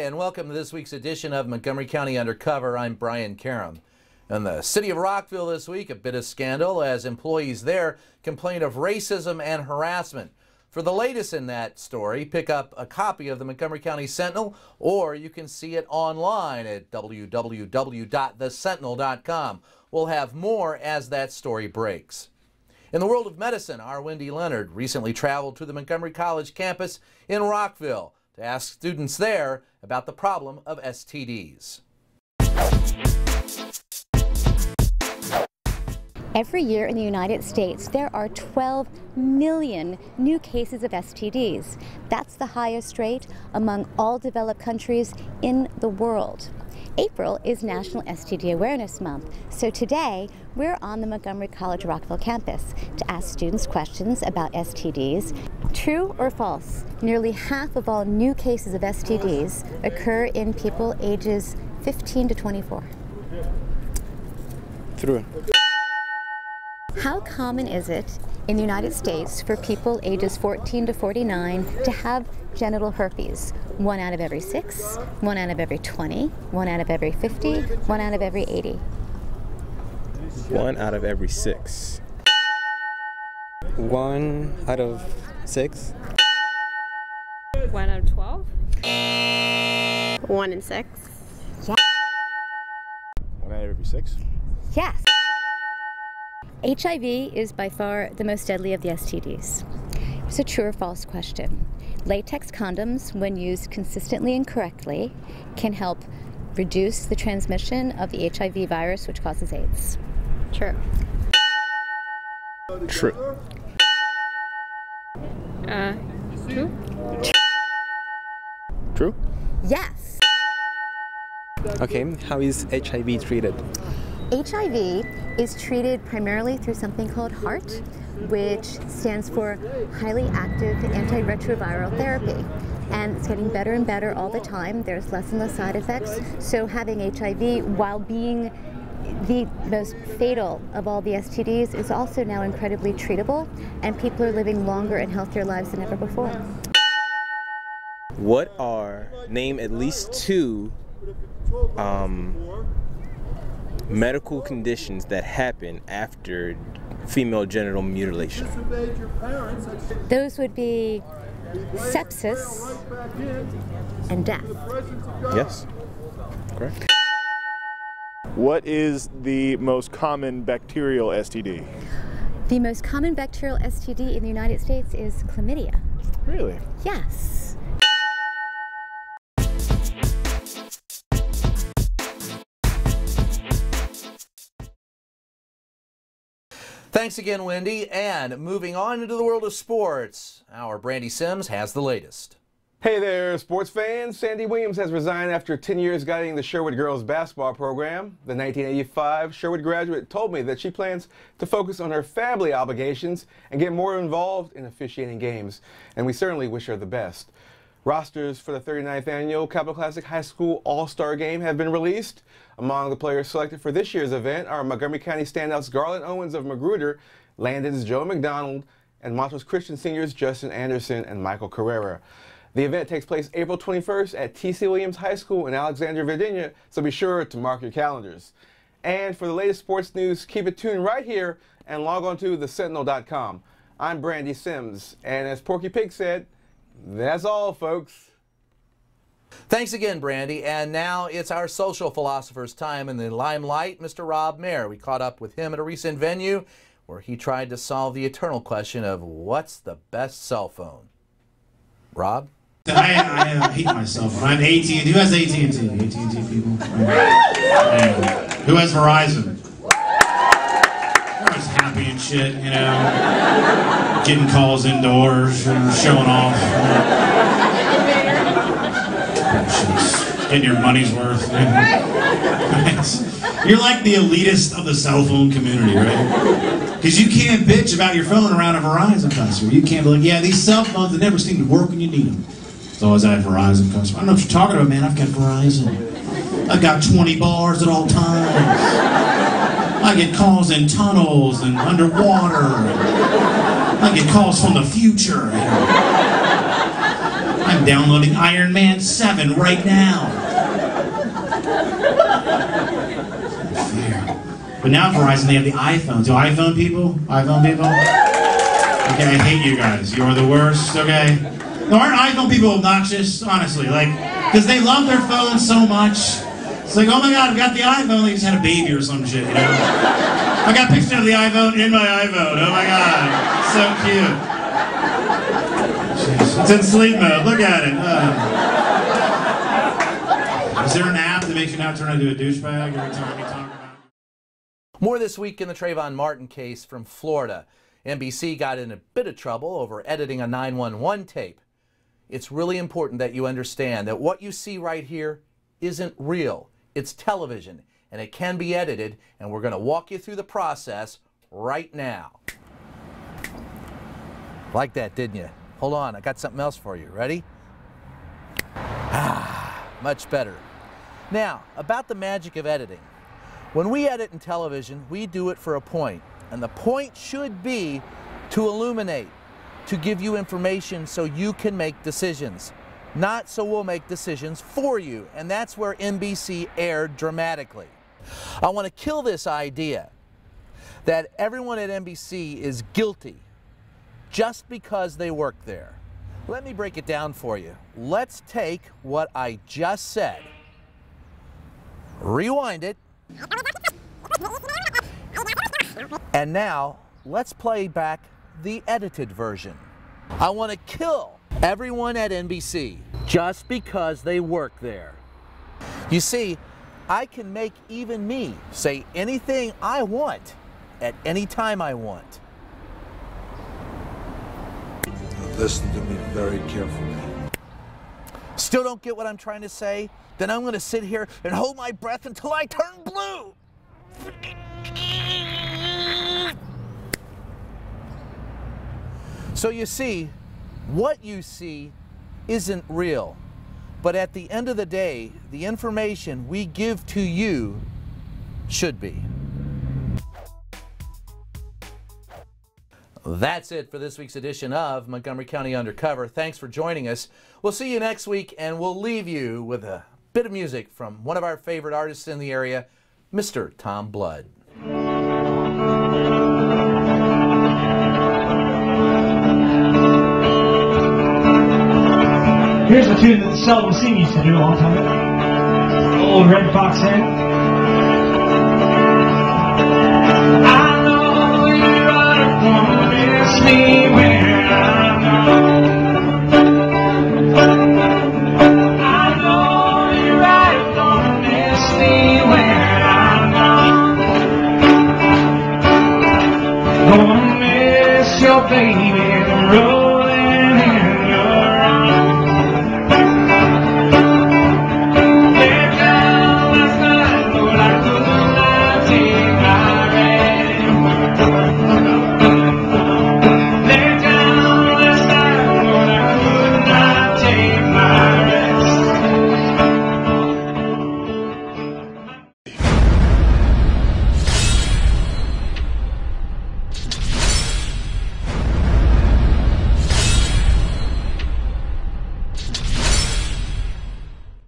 and welcome to this week's edition of Montgomery County Undercover. I'm Brian Karam. In the city of Rockville this week, a bit of scandal as employees there complain of racism and harassment. For the latest in that story, pick up a copy of the Montgomery County Sentinel, or you can see it online at www.thesentinel.com. We'll have more as that story breaks. In the world of medicine, our Wendy Leonard recently traveled to the Montgomery College campus in Rockville to ask students there about the problem of STDs. Every year in the United States, there are 12 million new cases of STDs. That's the highest rate among all developed countries in the world. April is National STD Awareness Month, so today we're on the Montgomery College Rockville campus to ask students questions about STDs. True or false, nearly half of all new cases of STDs occur in people ages 15 to 24. True. How common is it in the United States for people ages 14 to 49 to have genital herpes? 1 out of every 6, 1 out of every 20, 1 out of every 50, 1 out of every 80. 1 out of every 6. 1 out of 6. 1 out of 12. 1 in 6. Yeah. 1 out of every 6. Yes. HIV is by far the most deadly of the STDs. It's a true or false question. Latex condoms, when used consistently and correctly, can help reduce the transmission of the HIV virus, which causes AIDS. True. True. True? True? Yes. Okay, how is HIV treated? HIV is treated primarily through something called HAART, which stands for Highly Active Antiretroviral Therapy. And it's getting better and better all the time. There's less and less side effects. So having HIV, while being the most fatal of all the STDs, is also now incredibly treatable, and people are living longer and healthier lives than ever before. Name at least 2 medical conditions that happen after female genital mutilation. Those would be sepsis and death. Yes, correct. What is the most common bacterial STD? The most common bacterial STD in the United States is chlamydia. Really? Yes. Thanks again, Wendy. And moving on into the world of sports, our Brandy Sims has the latest. Hey there, sports fans. Sandy Williams has resigned after 10 years guiding the Sherwood girls basketball program. The 1985 Sherwood graduate told me that she plans to focus on her family obligations and get more involved in officiating games. And we certainly wish her the best. Rosters for the 39th annual Capital Classic High School All-Star Game have been released. Among the players selected for this year's event are Montgomery County standouts Garland Owens of Magruder, Landon's Joe McDonald, and Montrose Christian seniors Justin Anderson and Michael Carrera. The event takes place April 21st at T.C. Williams High School in Alexandria, Virginia, so be sure to mark your calendars. And for the latest sports news, keep it tuned right here and log on to thesentinel.com. I'm Brandy Sims, and as Porky Pig said, that's all, folks. Thanks again, Brandy. And now it's our social philosopher's time in the limelight, Mr. Rob Maher. We caught up with him at a recent venue where he tried to solve the eternal question of what's the best cell phone. Rob? I hate my cell phone. I'm AT&T. Who has AT&T? AT&T people? Who has Verizon? Everyone's happy and shit, you know, getting calls indoors, showing off. Getting your money's worth. You're like the elitist of the cell phone community, right? Because you can't bitch about your phone around a Verizon customer. You can't be like, yeah, these cell phones, they never seem to work when you need them. It's always that Verizon customer. I don't know what you're talking about, man. I've got Verizon. I've got 20 bars at all times. I get calls in tunnels and underwater. I get calls from the future. I'm downloading Iron Man 7 right now. Fair. But now Verizon, they have the iPhone. Do iPhone people? iPhone people? Okay, I hate you guys. You're the worst, okay? No, aren't iPhone people obnoxious? Honestly, like, because they love their phones so much. It's like, oh my God, I've got the iPhone. They just had a baby or some shit, you know? I got pictures of the iPhone in my iPhone. Oh my God, so cute. Jeez. It's in sleep mode. Look at it. Is there an app that makes you not turn into a douchebag every time you talk about it? More this week in the Trayvon Martin case from Florida. NBC got in a bit of trouble over editing a 911 tape. It's really important that you understand that what you see right here isn't real. It's television, and it can be edited, and we're going to walk you through the process right now. Like that, didn't you? Hold on, I got something else for you. Ready? Much better. Now, about the magic of editing. When we edit in television, we do it for a point. And the point should be to illuminate, to give you information so you can make decisions. Not so we'll make decisions for you. And that's where NBC erred dramatically. I want to kill this idea that everyone at NBC is guilty just because they work there. Let me break it down for you. Let's take what I just said, rewind it, and now let's play back the edited version. I want to kill everyone at NBC just because they work there. You see, I can make even me say anything I want at any time I want. Listen to me very carefully. Still don't get what I'm trying to say? Then I'm going to sit here and hold my breath until I turn blue. So you see, what you see isn't real. But at the end of the day, the information we give to you should be. That's it for this week's edition of Montgomery County Undercover. Thanks for joining us. We'll see you next week, and we'll leave you with a bit of music from one of our favorite artists in the area, Mr. Tom Blood. Here's a tune that the Seldom Sing used to do a long time ago. Old Red Fox Inn. I know you're right, gonna miss me when I'm gone. I know you're right, gonna miss me when I'm gone. Gonna miss your baby.